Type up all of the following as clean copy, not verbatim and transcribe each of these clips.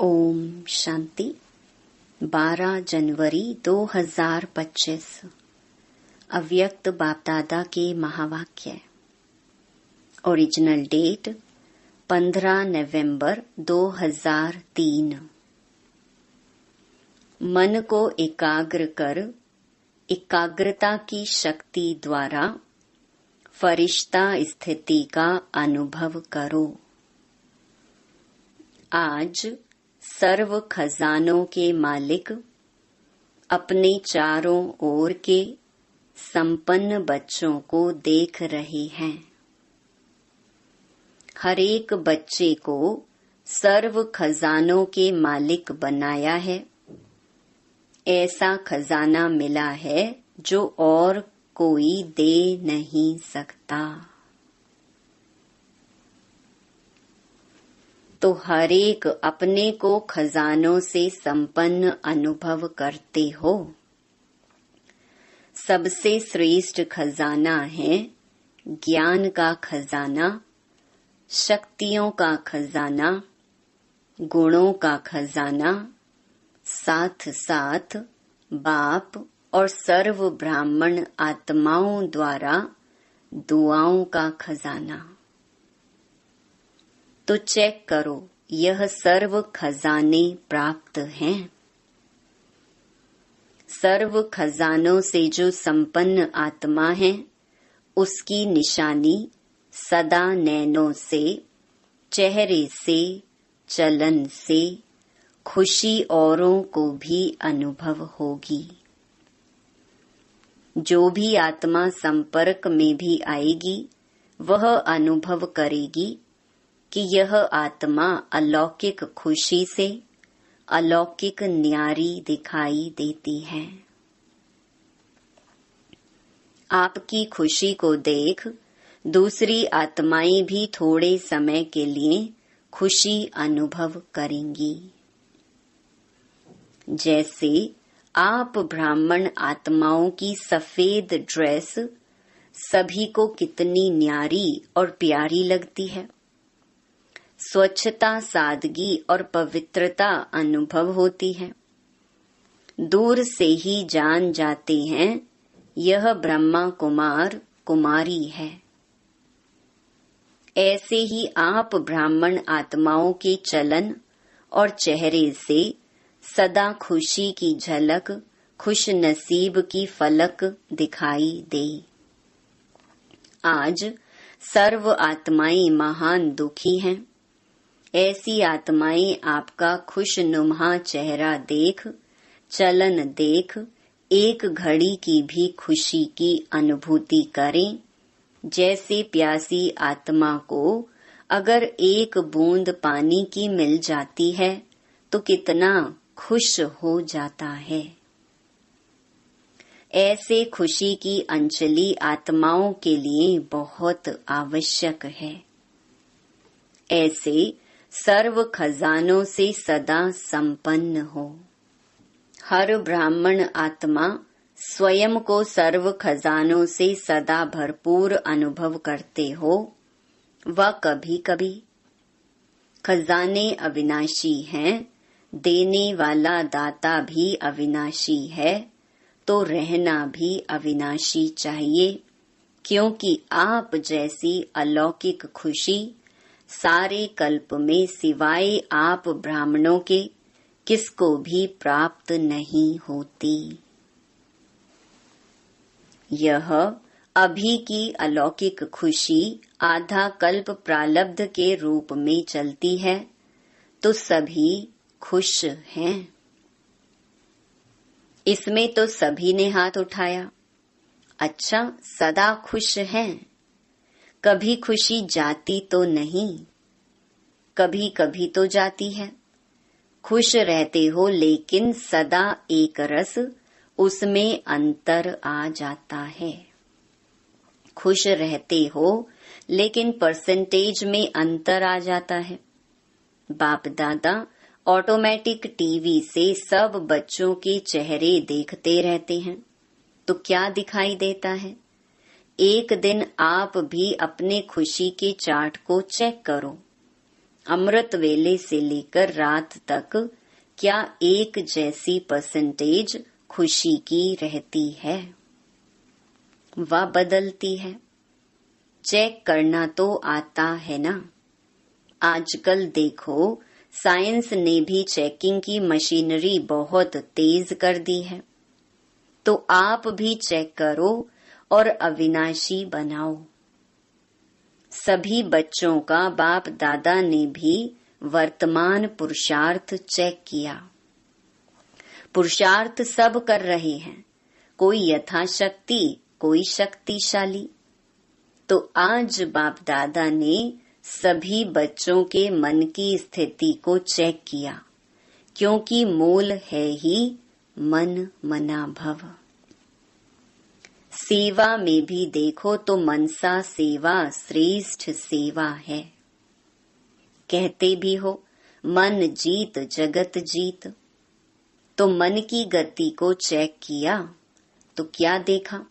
ओम शांति। 12 जनवरी 2025 अव्यक्त बाप दादा के महावाक्य। ओरिजिनल डेट 15 नवंबर 2003। मन को एकाग्र कर एकाग्रता की शक्ति द्वारा फरिश्ता स्थिति का अनुभव करो। आज सर्व खजानों के मालिक अपने चारों ओर के संपन्न बच्चों को देख रहे हैं। हर एक बच्चे को सर्व खजानों के मालिक बनाया है। ऐसा खजाना मिला है जो और कोई दे नहीं सकता। तो हर एक अपने को खजानों से संपन्न अनुभव करते हो। सबसे श्रेष्ठ खजाना है ज्ञान का खजाना, शक्तियों का खजाना, गुणों का खजाना, साथ साथ बाप और सर्व ब्राह्मण आत्माओं द्वारा दुआओं का खजाना। तो चेक करो, यह सर्व खजाने प्राप्त हैं। सर्व खजानों से जो संपन्न आत्मा है, उसकी निशानी सदा नैनों से, चेहरे से, चलन से खुशी औरों को भी अनुभव होगी। जो भी आत्मा संपर्क में भी आएगी, वह अनुभव करेगी कि यह आत्मा अलौकिक खुशी से अलौकिक न्यारी दिखाई देती है। आपकी खुशी को देख दूसरी आत्माएं भी थोड़े समय के लिए खुशी अनुभव करेंगी। जैसे आप ब्राह्मण आत्माओं की सफेद ड्रेस सभी को कितनी न्यारी और प्यारी लगती है। स्वच्छता, सादगी और पवित्रता अनुभव होती है। दूर से ही जान जाते हैं यह ब्रह्मा कुमार कुमारी है। ऐसे ही आप ब्राह्मण आत्माओं के चलन और चेहरे से सदा खुशी की झलक, खुश नसीब की फलक दिखाई दे। आज सर्व आत्माएं महान दुखी हैं। ऐसी आत्माएं आपका खुशनुमा चेहरा देख, चलन देख एक घड़ी की भी खुशी की अनुभूति करें। जैसे प्यासी आत्मा को अगर एक बूंद पानी की मिल जाती है तो कितना खुश हो जाता है। ऐसे खुशी की अंजलि आत्माओं के लिए बहुत आवश्यक है। ऐसे सर्व खजानों से सदा संपन्न हो। हर ब्राह्मण आत्मा स्वयं को सर्व खजानों से सदा भरपूर अनुभव करते हो। वह कभी कभी खजाने अविनाशी हैं, देने वाला दाता भी अविनाशी है, तो रहना भी अविनाशी चाहिए, क्योंकि आप जैसी अलौकिक खुशी सारे कल्प में सिवाय आप ब्राह्मणों के किसको भी प्राप्त नहीं होती। यह अभी की अलौकिक खुशी आधा कल्प प्रारब्ध के रूप में चलती है, तो सभी खुश हैं। इसमें तो सभी ने हाथ उठाया। अच्छा, सदा खुश हैं। कभी खुशी जाती तो नहीं, कभी कभी तो जाती है। खुश रहते हो लेकिन सदा एक रस, उसमें अंतर आ जाता है। खुश रहते हो लेकिन परसेंटेज में अंतर आ जाता है। बाप दादा ऑटोमेटिक टीवी से सब बच्चों के चेहरे देखते रहते हैं, तो क्या दिखाई देता है। एक दिन आप भी अपने खुशी के चार्ट को चेक करो। अमृत वेले से लेकर रात तक क्या एक जैसी परसेंटेज खुशी की रहती है व बदलती है? चेक करना तो आता है ना। आजकल देखो, साइंस ने भी चेकिंग की मशीनरी बहुत तेज कर दी है। तो आप भी चेक करो और अविनाशी बनाओ। सभी बच्चों का बाप दादा ने भी वर्तमान पुरुषार्थ चेक किया। पुरुषार्थ सब कर रहे हैं, कोई यथाशक्ति, कोई शक्तिशाली। तो आज बाप दादा ने सभी बच्चों के मन की स्थिति को चेक किया, क्योंकि मूल है ही मन मना भव। सेवा में भी देखो तो मनसा सेवा श्रेष्ठ सेवा है। कहते भी हो मन जीत जगत जीत। तो मन की गति को चेक किया तो क्या देखा?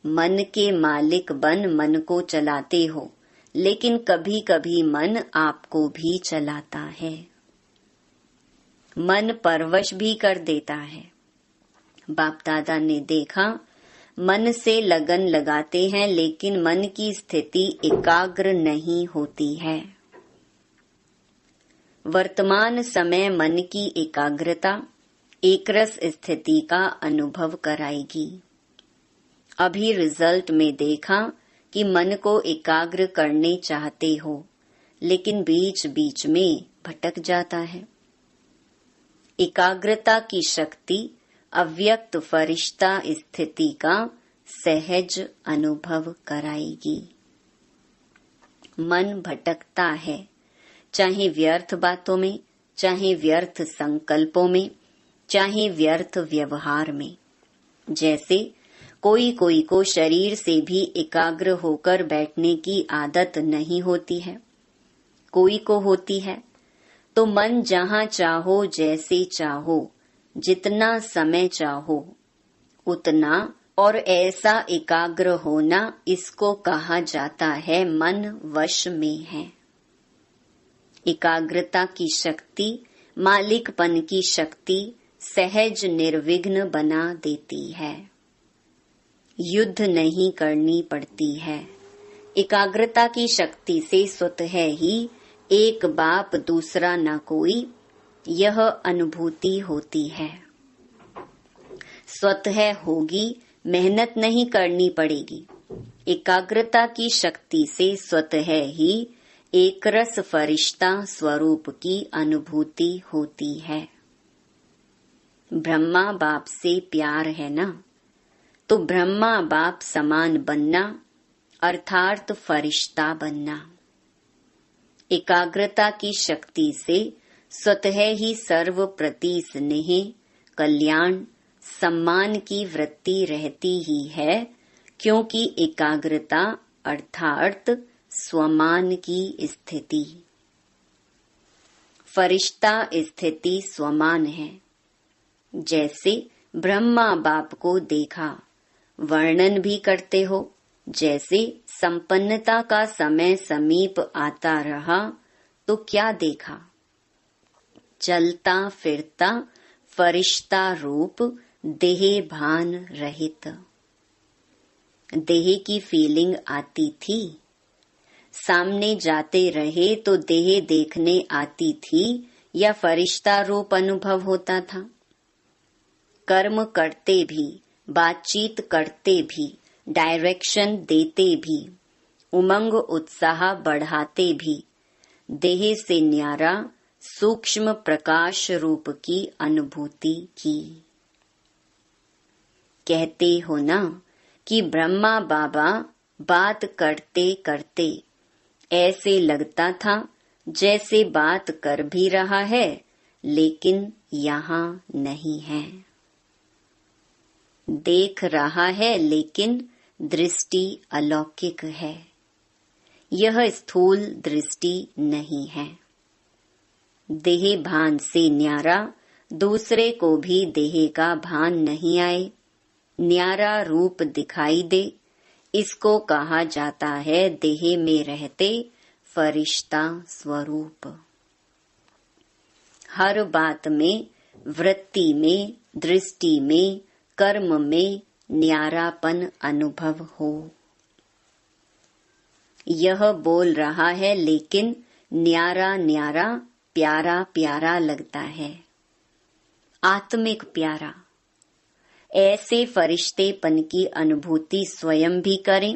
मन के मालिक बन मन को चलाते हो, लेकिन कभी कभी मन आपको भी चलाता है। मन परवश भी कर देता है। बाप दादा ने देखा, मन से लगन लगाते हैं लेकिन मन की स्थिति एकाग्र नहीं होती है। वर्तमान समय मन की एकाग्रता एकरस स्थिति का अनुभव कराएगी। अभी रिजल्ट में देखा कि मन को एकाग्र करने चाहते हो, लेकिन बीच बीच में भटक जाता है। एकाग्रता की शक्ति अव्यक्त फरिश्ता स्थिति का सहज अनुभव कराएगी। मन भटकता है, चाहे व्यर्थ बातों में, चाहे व्यर्थ संकल्पों में, चाहे व्यर्थ व्यवहार में। जैसे कोई कोई को शरीर से भी एकाग्र होकर बैठने की आदत नहीं होती है, कोई को होती है। तो मन जहाँ चाहो, जैसे चाहो, जितना समय चाहो उतना और ऐसा एकाग्र होना, इसको कहा जाता है मन वश में है। एकाग्रता की शक्ति, मालिकपन की शक्ति सहज निर्विघ्न बना देती है। युद्ध नहीं करनी पड़ती है। एकाग्रता की शक्ति से स्वतः ही एक बाप दूसरा न कोई, यह अनुभूति होती है। स्वतः होगी, मेहनत नहीं करनी पड़ेगी। एकाग्रता की शक्ति से स्वतः ही एकरस फरिश्ता स्वरूप की अनुभूति होती है। ब्रह्मा बाप से प्यार है ना, तो ब्रह्मा बाप समान बनना अर्थात फरिश्ता बनना। एकाग्रता की शक्ति से स्वतः ही सर्व प्रति स्नेह, कल्याण, सम्मान की वृत्ति रहती ही है, क्योंकि एकाग्रता अर्थात स्वमान की स्थिति। फरिश्ता स्थिति स्वमान है। जैसे ब्रह्मा बाप को देखा, वर्णन भी करते हो। जैसे संपन्नता का समय समीप आता रहा तो क्या देखा? चलता फिरता फरिश्ता रूप, देह भान रहित। देह की फीलिंग आती थी। सामने जाते रहे तो देह देखने आती थी या फरिश्ता रूप अनुभव होता था। कर्म करते भी, बातचीत करते भी, डायरेक्शन देते भी, उमंग उत्साह बढ़ाते भी, देह से न्यारा सूक्ष्म प्रकाश रूप की अनुभूति की। कहते हो ना कि ब्रह्मा बाबा बात करते करते ऐसे लगता था जैसे बात कर भी रहा है, लेकिन यहाँ नहीं है। देख रहा है लेकिन दृष्टि अलौकिक है। यह स्थूल दृष्टि नहीं है। देह भान से न्यारा दूसरे को भी देह का भान नहीं आए, न्यारा रूप दिखाई दे, इसको कहा जाता है देह में रहते फरिश्ता स्वरूप। हर बात में, वृत्ति में, दृष्टि में, कर्म में न्यारापन अनुभव हो। यह बोल रहा है लेकिन न्यारा न्यारा, प्यारा प्यारा लगता है, आत्मिक प्यारा। ऐसे फरिश्तेपन की अनुभूति स्वयं भी करें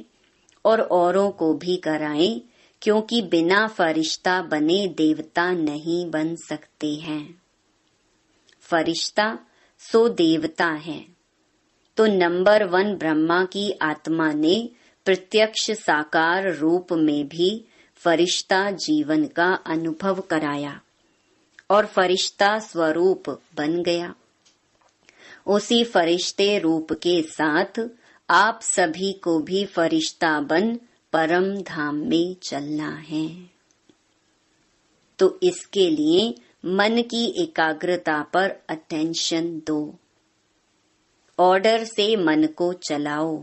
और औरों को भी कराएं, क्योंकि बिना फरिश्ता बने देवता नहीं बन सकते हैं। फरिश्ता सो देवता है। तो नंबर 1 ब्रह्मा की आत्मा ने प्रत्यक्ष साकार रूप में भी फरिश्ता जीवन का अनुभव कराया और फरिश्ता स्वरूप बन गया। उसी फरिश्ते रूप के साथ आप सभी को भी फरिश्ता बन परम धाम में चलना है। तो इसके लिए मन की एकाग्रता पर अटेंशन दो। ऑर्डर से मन को चलाओ।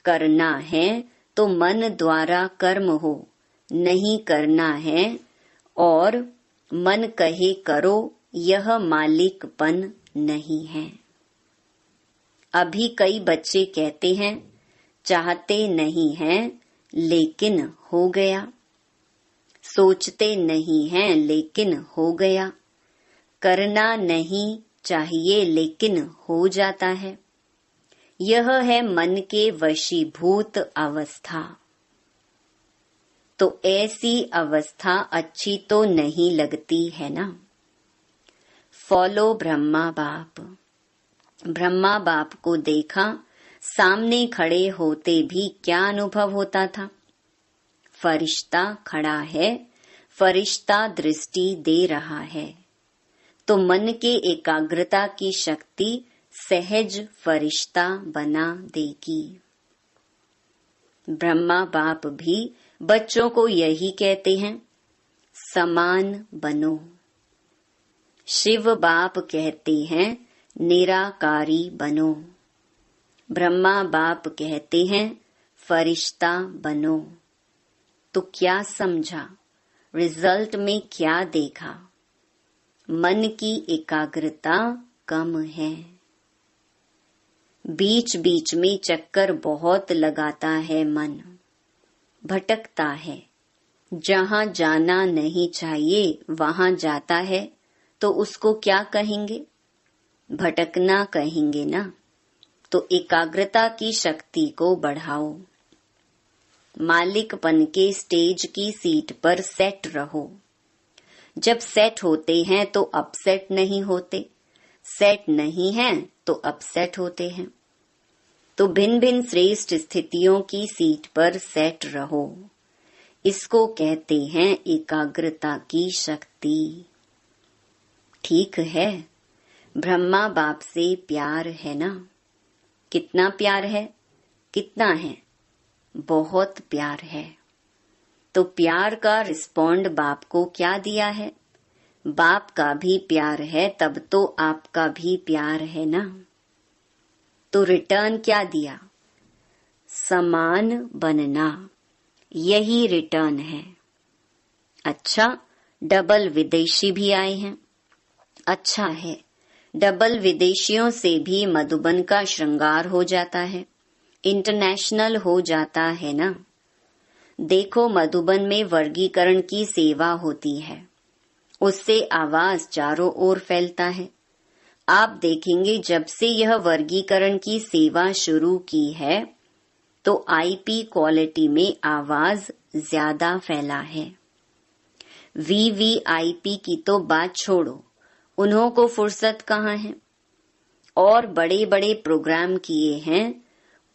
करना है तो मन द्वारा कर्म हो, नहीं करना है और मन कहे करो, यह मालिकपन नहीं है। अभी कई बच्चे कहते हैं चाहते नहीं हैं लेकिन हो गया, सोचते नहीं हैं लेकिन हो गया, करना नहीं चाहिए लेकिन हो जाता है। यह है मन के वशीभूत अवस्था। तो ऐसी अवस्था अच्छी तो नहीं लगती है ना। फॉलो ब्रह्मा बाप। ब्रह्मा बाप को देखा, सामने खड़े होते भी क्या अनुभव होता था। फरिश्ता खड़ा है, फरिश्ता दृष्टि दे रहा है, तो मन के एकाग्रता की शक्ति सहज फरिश्ता बना देगी। ब्रह्मा बाप भी बच्चों को यही कहते हैं, समान बनो। शिव बाप कहते हैं निराकारी बनो। ब्रह्मा बाप कहते हैं फरिश्ता बनो। तो क्या समझा, रिजल्ट में क्या देखा? मन की एकाग्रता कम है। बीच बीच में चक्कर बहुत लगाता है मन, भटकता है, जहां जाना नहीं चाहिए वहां जाता है, तो उसको क्या कहेंगे? भटकना कहेंगे ना। तो एकाग्रता की शक्ति को बढ़ाओ। मालिकपन के स्टेज की सीट पर सेट रहो। जब सेट होते हैं तो अपसेट नहीं होते, सेट नहीं हैं तो अपसेट होते हैं। तो भिन्न भिन्न श्रेष्ठ स्थितियों की सीट पर सेट रहो। इसको कहते हैं एकाग्रता की शक्ति। ठीक है, ब्रह्मा बाप से प्यार है ना? कितना प्यार है? कितना है? बहुत प्यार है। तो प्यार का रिस्पॉन्ड बाप को क्या दिया है? बाप का भी प्यार है, तब तो आपका भी प्यार है ना। तो रिटर्न क्या दिया? समान बनना, यही रिटर्न है। अच्छा, डबल विदेशी भी आए हैं। अच्छा है, डबल विदेशियों से भी मधुबन का श्रृंगार हो जाता है, इंटरनेशनल हो जाता है ना। देखो, मधुबन में वर्गीकरण की सेवा होती है, उससे आवाज चारों ओर फैलता है। आप देखेंगे जब से यह वर्गीकरण की सेवा शुरू की है तो आईपी क्वालिटी में आवाज ज्यादा फैला है। वीवीआईपी की तो बात छोड़ो, उन्हों को फुर्सत कहाँ है। और बड़े बड़े प्रोग्राम किए हैं,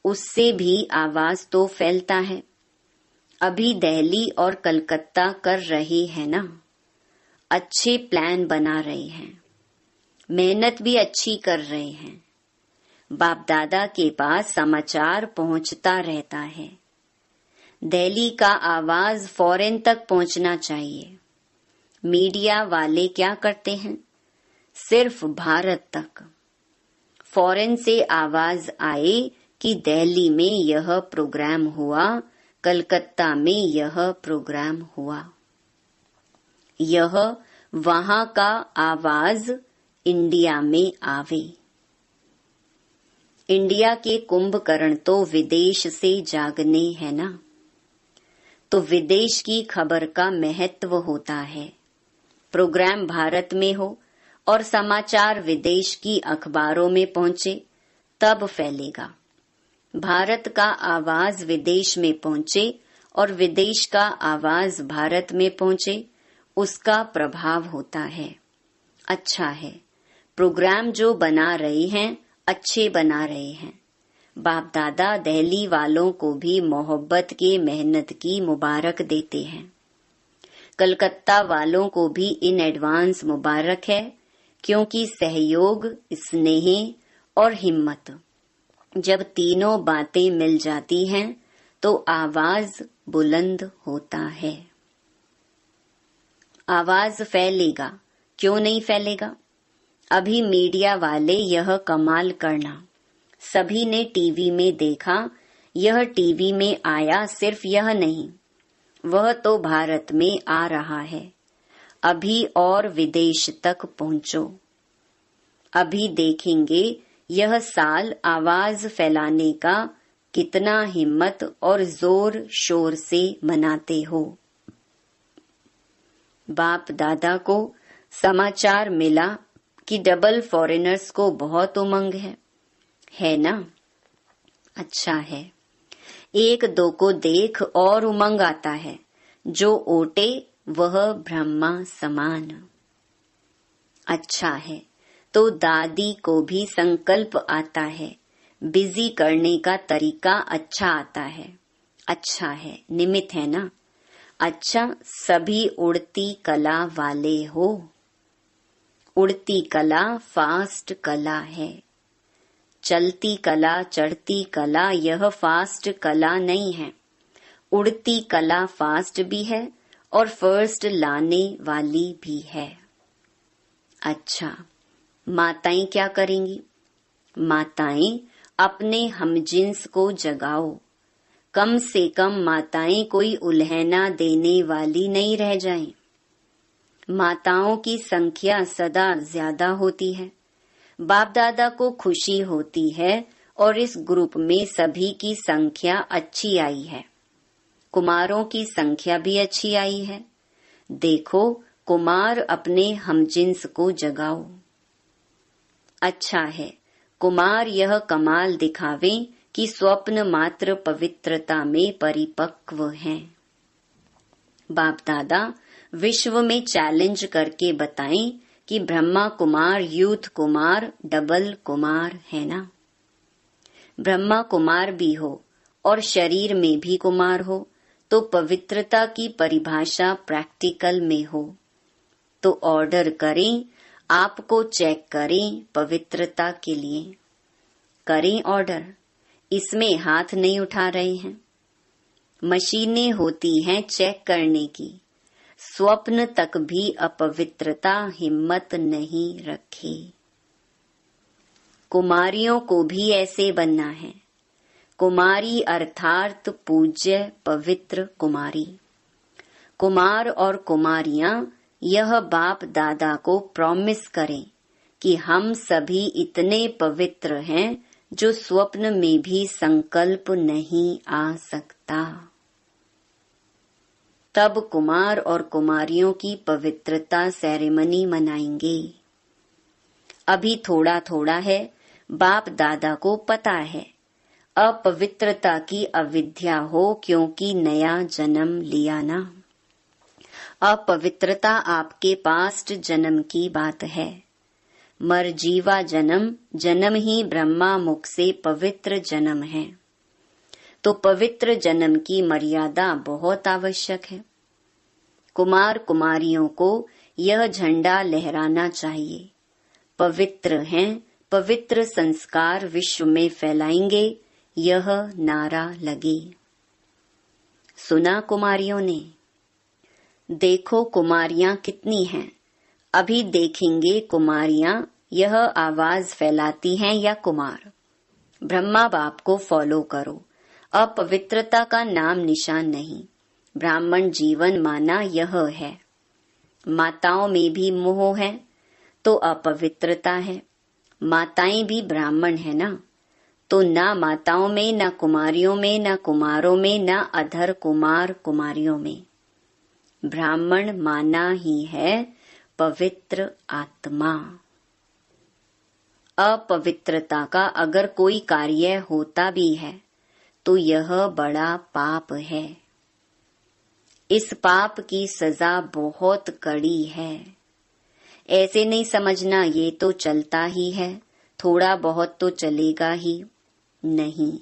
उससे भी आवाज तो फैलता है। अभी दिल्ली और कलकत्ता कर रहे हैं ना, अच्छे प्लान बना रहे हैं, मेहनत भी अच्छी कर रहे हैं। बाप दादा के पास समाचार पहुंचता रहता है। दिल्ली का आवाज फॉरेन तक पहुंचना चाहिए। मीडिया वाले क्या करते हैं? सिर्फ भारत तक। फॉरेन से आवाज आए कि दिल्ली में यह प्रोग्राम हुआ, कलकत्ता में यह प्रोग्राम हुआ। यह वहां का आवाज इंडिया में आवे। इंडिया के कुंभकर्ण तो विदेश से जागने है ना, तो विदेश की खबर का महत्व होता है। प्रोग्राम भारत में हो और समाचार विदेश की अखबारों में पहुंचे तब फैलेगा। भारत का आवाज विदेश में पहुंचे और विदेश का आवाज भारत में पहुंचे, उसका प्रभाव होता है। अच्छा है, प्रोग्राम जो बना रहे हैं अच्छे बना रहे हैं। बाप दादा दिल्ली वालों को भी मोहब्बत के मेहनत की मुबारक देते हैं। कलकत्ता वालों को भी इन एडवांस मुबारक है, क्योंकि सहयोग, स्नेह और हिम्मत जब तीनों बातें मिल जाती हैं तो आवाज बुलंद होता है। आवाज फैलेगा, क्यों नहीं फैलेगा? अभी मीडिया वाले यह कमाल करना, सभी ने टीवी में देखा। यह टीवी में आया, सिर्फ यह नहीं, वह तो भारत में आ रहा है। अभी और विदेश तक पहुंचो। अभी देखेंगे यह साल आवाज फैलाने का कितना हिम्मत और जोर शोर से मनाते हो। बाप दादा को समाचार मिला कि डबल फॉरेनर्स को बहुत उमंग है ना? अच्छा है, एक दो को देख और उमंग आता है, जो ओटे वह ब्रह्मा समान। अच्छा है, तो दादी को भी संकल्प आता है, बिजी करने का तरीका अच्छा आता है। अच्छा है, निमित्त है ना? अच्छा, सभी उड़ती कला वाले हो। उड़ती कला फास्ट कला है। चलती कला, चढ़ती कला यह फास्ट कला नहीं है। उड़ती कला फास्ट भी है और फर्स्ट लाने वाली भी है। अच्छा, माताएं क्या करेंगी? माताएं अपने हमजिन्स को जगाओ। कम से कम माताएं कोई उल्हना देने वाली नहीं रह जाएं। माताओं की संख्या सदा ज्यादा होती है। बाप दादा को खुशी होती है और इस ग्रुप में सभी की संख्या अच्छी आई है। कुमारों की संख्या भी अच्छी आई है। देखो, कुमार अपने हमजिन्स को जगाओ। अच्छा है, कुमार यह कमाल दिखावें कि स्वप्न मात्र पवित्रता में परिपक्व हैं। बाप दादा विश्व में चैलेंज करके बताएं कि ब्रह्मा कुमार, यूथ कुमार, डबल कुमार है ना? ब्रह्मा कुमार भी हो और शरीर में भी कुमार हो, तो पवित्रता की परिभाषा प्रैक्टिकल में हो। तो ऑर्डर करें, आपको चेक करें पवित्रता के लिए। करें ऑर्डर, इसमें हाथ नहीं उठा रहे हैं। मशीनें होती हैं चेक करने की। स्वप्न तक भी अपवित्रता हिम्मत नहीं रखे। कुमारियों को भी ऐसे बनना है। कुमारी अर्थात पूज्य पवित्र कुमारी। कुमार और कुमारियां यह बाप दादा को प्रॉमिस करें कि हम सभी इतने पवित्र हैं जो स्वप्न में भी संकल्प नहीं आ सकता। तब कुमार और कुमारियों की पवित्रता सेरेमनी मनाएंगे। अभी थोड़ा थोड़ा है, बाप दादा को पता है अपवित्रता की अविद्या हो, क्योंकि नया जन्म लिया ना। अपवित्रता आपके पास्ट जन्म की बात है। मरजीवा जन्म, जन्म ही ब्रह्मा मुख से पवित्र जन्म है। तो पवित्र जन्म की मर्यादा बहुत आवश्यक है। कुमार कुमारियों को यह झंडा लहराना चाहिए। पवित्र हैं, पवित्र संस्कार विश्व में फैलाएंगे, यह नारा लगे। सुना कुमारियों ने? देखो कुमारियां कितनी हैं। अभी देखेंगे कुमारियां यह आवाज फैलाती हैं या कुमार। ब्रह्मा बाप को फॉलो करो। अपवित्रता का नाम निशान नहीं। ब्राह्मण जीवन माना यह है। माताओं में भी मोह है तो अपवित्रता है। माताएं भी ब्राह्मण है ना, तो ना माताओं में, ना कुमारियों में, ना कुमारों में, ना अधर कुमार कुमारियों में। ब्राह्मण माना ही है पवित्र आत्मा। अपवित्रता का अगर कोई कार्य होता भी है तो यह बड़ा पाप है। इस पाप की सजा बहुत कड़ी है। ऐसे नहीं समझना ये तो चलता ही है, थोड़ा बहुत तो चलेगा ही। नहीं,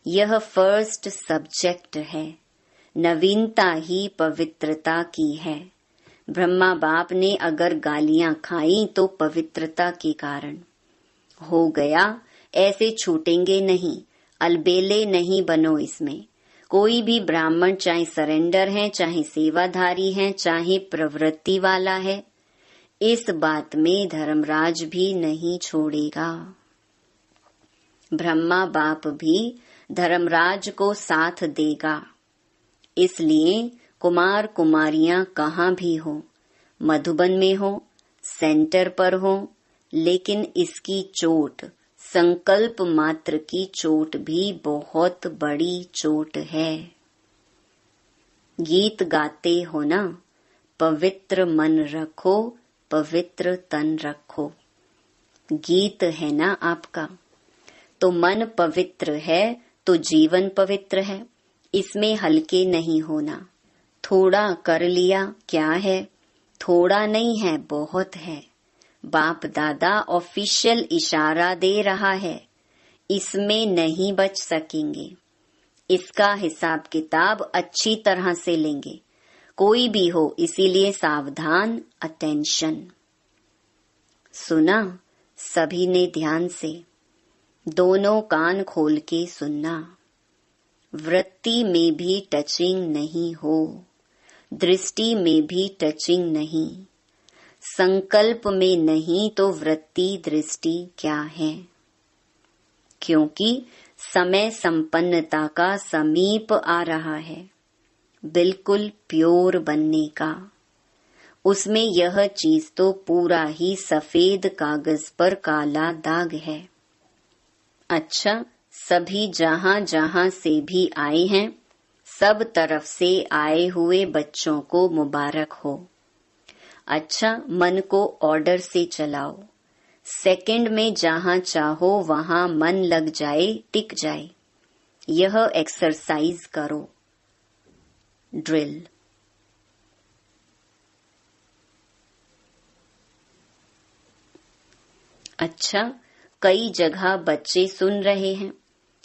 यह फर्स्ट सब्जेक्ट है। नवीनता ही पवित्रता की है। ब्रह्मा बाप ने अगर गालियां खाई तो पवित्रता के कारण हो गया। ऐसे छूटेंगे नहीं, अलबेले नहीं बनो इसमें। कोई भी ब्राह्मण चाहे सरेंडर है, चाहे सेवाधारी है, चाहे प्रवृत्ति वाला है, इस बात में धर्मराज भी नहीं छोड़ेगा। ब्रह्मा बाप भी धर्मराज को साथ देगा। इसलिए कुमार कुमारियां कहाँ भी हो, मधुबन में हो, सेंटर पर हो, लेकिन इसकी चोट, संकल्प मात्र की चोट भी बहुत बड़ी चोट है। गीत गाते हो ना, पवित्र मन रखो, पवित्र तन रखो। गीत है ना आपका, तो मन पवित्र है तो जीवन पवित्र है। इसमें हल्के नहीं होना। थोड़ा कर लिया क्या है, थोड़ा नहीं है, बहुत है। बाप दादा ऑफिशियल इशारा दे रहा है, इसमें नहीं बच सकेंगे। इसका हिसाब किताब अच्छी तरह से लेंगे, कोई भी हो, इसीलिए सावधान, अटेंशन। सुना सभी ने ध्यान से, दोनों कान खोल के सुनना। वृत्ति में भी टचिंग नहीं हो, दृष्टि में भी टचिंग नहीं, संकल्प में नहीं, तो वृत्ति दृष्टि क्या है? क्योंकि समय संपन्नता का समीप आ रहा है, बिल्कुल प्योर बनने का। उसमें यह चीज तो पूरा ही सफेद कागज पर काला दाग है। अच्छा, सभी जहां जहां से भी आए हैं, सब तरफ से आए हुए बच्चों को मुबारक हो। अच्छा, मन को ऑर्डर से चलाओ। सेकंड में जहां चाहो वहां मन लग जाए, टिक जाए। यह एक्सरसाइज करो, ड्रिल। अच्छा, कई जगह बच्चे सुन रहे हैं,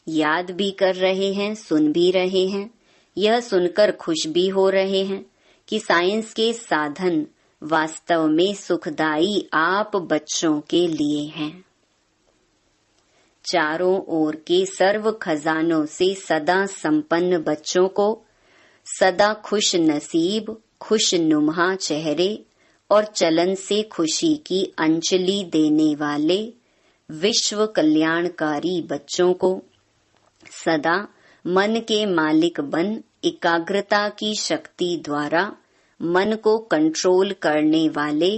याद भी कर रहे हैं, सुन भी रहे हैं। यह सुनकर खुश भी हो रहे हैं कि साइंस के साधन वास्तव में सुखदायी आप बच्चों के लिए हैं। चारों ओर के सर्व खजानों से सदा संपन्न बच्चों को सदा खुश नसीब, खुश नुमा चेहरे और चलन से खुशी की अंजलि देने वाले विश्व कल्याणकारी बच्चों को सदा मन के मालिक बन एकाग्रता की शक्ति द्वारा मन को कंट्रोल करने वाले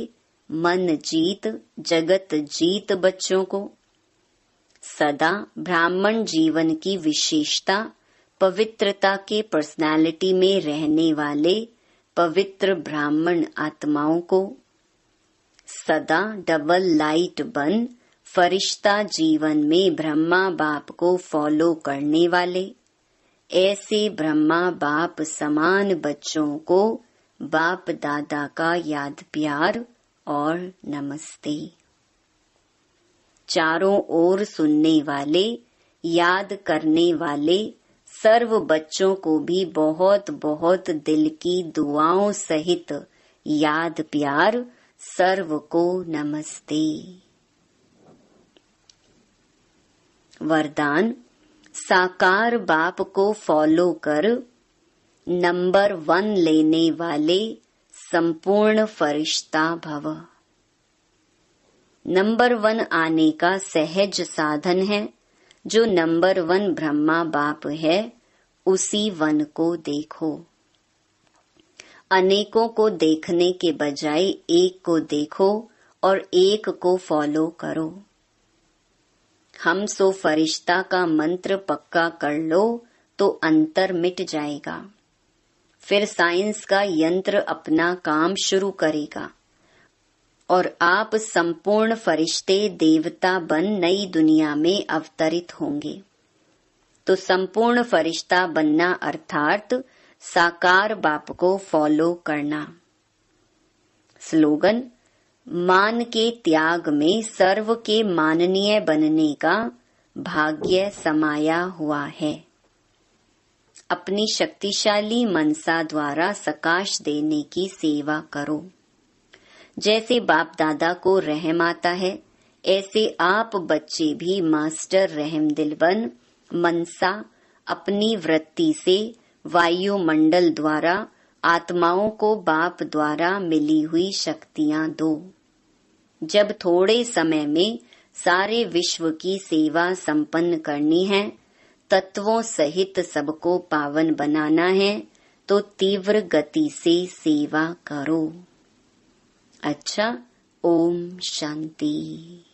मन जीत जगत जीत बच्चों को सदा ब्राह्मण जीवन की विशेषता पवित्रता के पर्सनालिटी में रहने वाले पवित्र ब्राह्मण आत्माओं को सदा डबल लाइट बन फरिश्ता जीवन में ब्रह्मा बाप को फॉलो करने वाले ऐसे ब्रह्मा बाप समान बच्चों को बाप दादा का याद प्यार और नमस्ते। चारों ओर सुनने वाले, याद करने वाले सर्व बच्चों को भी बहुत बहुत दिल की दुआओं सहित याद प्यार, सर्व को नमस्ते। वरदान, साकार बाप को फॉलो कर नंबर 1 लेने वाले संपूर्ण फरिश्ता भव। नंबर 1 आने का सहज साधन है। जो नंबर 1 ब्रह्मा बाप है उसी वन को देखो। अनेकों को देखने के बजाय एक को देखो और एक को फॉलो करो। हम सो फरिश्ता का मंत्र पक्का कर लो तो अंतर मिट जाएगा। फिर साइंस का यंत्र अपना काम शुरू करेगा और आप संपूर्ण फरिश्ते देवता बन नई दुनिया में अवतरित होंगे। तो संपूर्ण फरिश्ता बनना अर्थात साकार बाप को फॉलो करना। स्लोगन, मान के त्याग में सर्व के माननीय बनने का भाग्य समाया हुआ है। अपनी शक्तिशाली मनसा द्वारा सकाश देने की सेवा करो। जैसे बाप दादा को रहम आता है, ऐसे आप बच्चे भी मास्टर रहमदिल बन मनसा अपनी वृत्ति से वायुमंडल द्वारा आत्माओं को बाप द्वारा मिली हुई शक्तियां दो। जब थोड़े समय में सारे विश्व की सेवा संपन्न करनी है, तत्वों सहित सबको पावन बनाना है, तो तीव्र गति से सेवा करो। अच्छा, ओम शांति।